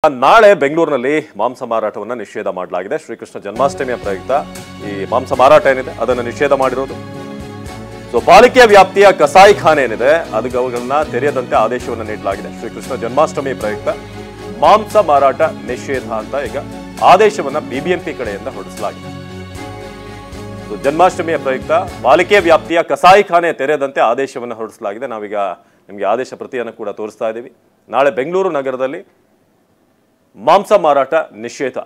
ನಾಳೆ ಬೆಂಗಳೂರಿನಲ್ಲಿ ಮಾಂಸ ಮಾರಾಟವನ್ನು ನಿಷೇಧ ಮಾಡಲಾಗಿದೆ. ಶ್ರೀಕೃಷ್ಣ ಜನ್ಮಾಷ್ಟಮಿಯ ಪ್ರಯುಕ್ತ ಈ ಮಾಂಸ ಮಾರಾಟ ಏನಿದೆ ಅದನ್ನು ನಿಷೇಧ ಮಾಡಿರೋದು. ಸೊ ಪಾಲಿಕೆಯ ವ್ಯಾಪ್ತಿಯ ಕಸಾಯಿಖಾನೆ ಏನಿದೆ ಅವುಗಳನ್ನ ತೆರೆಯದಂತೆ ಆದೇಶವನ್ನು ನೀಡಲಾಗಿದೆ. ಶ್ರೀಕೃಷ್ಣ ಜನ್ಮಾಷ್ಟಮಿ ಪ್ರಯುಕ್ತ ಮಾಂಸ ಮಾರಾಟ ನಿಷೇಧ ಅಂತ ಈಗ ಆದೇಶವನ್ನ ಬಿಬಿಎಂಪಿ ಕಡೆಯಿಂದ ಹೊರಡಿಸಲಾಗಿದೆ. ಜನ್ಮಾಷ್ಟಮಿಯ ಪ್ರಯುಕ್ತ ಪಾಲಿಕೆಯ ವ್ಯಾಪ್ತಿಯ ಕಸಾಯಿಖಾನೆ ತೆರೆಯದಂತೆ ಆದೇಶವನ್ನು ಹೊರಡಿಸಲಾಗಿದೆ. ನಾವೀಗ ನಿಮಗೆ ಆದೇಶ ಪ್ರತಿಯನ್ನು ಕೂಡ ತೋರಿಸ್ತಾ ಇದ್ದೀವಿ. ನಾಳೆ ಬೆಂಗಳೂರು ನಗರದಲ್ಲಿ ಮಾಂಸ ಮಾರಾಟ ನಿಷೇಧ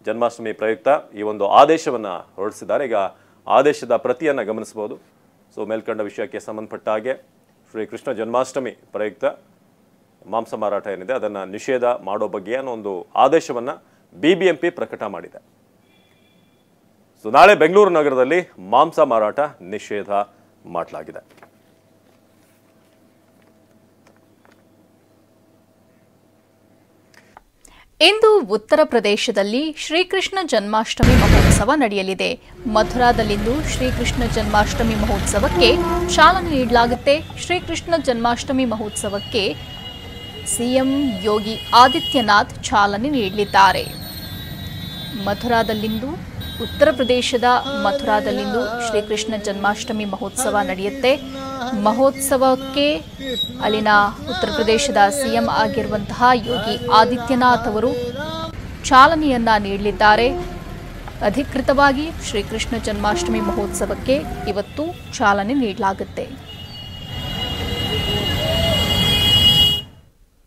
ಜನ್ಮಾಷ್ಟಮಿ ಪ್ರಯುಕ್ತ ಈ ಒಂದು ಆದೇಶವನ್ನು ಹೊರಡಿಸಿದ್ದಾರೆ. ಈಗ ಆದೇಶದ ಪ್ರತಿಯನ್ನು ಗಮನಿಸಬಹುದು. ಸೊ ಮೇಲ್ಕಂಡ ವಿಷಯಕ್ಕೆ ಸಂಬಂಧಪಟ್ಟ ಹಾಗೆ ಶ್ರೀಕೃಷ್ಣ ಜನ್ಮಾಷ್ಟಮಿ ಪ್ರಯುಕ್ತ ಮಾಂಸ ಮಾರಾಟ ಏನಿದೆ ಅದನ್ನು ನಿಷೇಧ ಮಾಡೋ ಬಗ್ಗೆ ಅನ್ನೋ ಒಂದು ಆದೇಶವನ್ನು ಬಿಬಿಎಂಪಿ ಪ್ರಕಟ ಮಾಡಿದೆ. ಸೊ ನಾಳೆ ಬೆಂಗಳೂರು ನಗರದಲ್ಲಿ ಮಾಂಸ ಮಾರಾಟ ನಿಷೇಧ ಮಾಡಲಾಗಿದೆ. ಇಂದು ಉತ್ತರ ಪ್ರದೇಶದಲ್ಲಿ ಶ್ರೀಕೃಷ್ಣ ಜನ್ಮಾಷ್ಟಮಿ ಮಹೋತ್ಸವ ನಡೆಯಲಿದೆ. ಮಥುರಾದಲ್ಲಿಂದು ಶ್ರೀಕೃಷ್ಣ ಜನ್ಮಾಷ್ಟಮಿ ಮಹೋತ್ಸವಕ್ಕೆ ಚಾಲನೆ ನೀಡಲಾಗುತ್ತೆ. ಶ್ರೀಕೃಷ್ಣ ಜನ್ಮಾಷ್ಟಮಿ ಮಹೋತ್ಸವಕ್ಕೆ ಸಿಎಂ ಯೋಗಿ ಆದಿತ್ಯನಾಥ್ ಚಾಲನೆ ನೀಡಲಿದ್ದಾರೆ. ಮಥುರಾದಲ್ಲಿಂದು ಉತ್ತರ ಪ್ರದೇಶದ ಮಥುರಾದಲ್ಲಿಂದು ಶ್ರೀಕೃಷ್ಣ ಜನ್ಮಾಷ್ಟಮಿ ಮಹೋತ್ಸವ ನಡೆಯುತ್ತೆ. ಮಹೋತ್ಸವಕ್ಕೆ ಅಲ್ಲಿನ ಉತ್ತರ ಪ್ರದೇಶದ ಸಿಎಂ ಆಗಿರುವಂತಹ ಯೋಗಿ ಆದಿತ್ಯನಾಥ್ ಅವರು ಚಾಲನೆಯನ್ನ ನೀಡಲಿದ್ದಾರೆ. ಅಧಿಕೃತವಾಗಿ ಶ್ರೀಕೃಷ್ಣ ಜನ್ಮಾಷ್ಟಮಿ ಮಹೋತ್ಸವಕ್ಕೆ ಇವತ್ತು ಚಾಲನೆ ನೀಡಲಾಗುತ್ತೆ.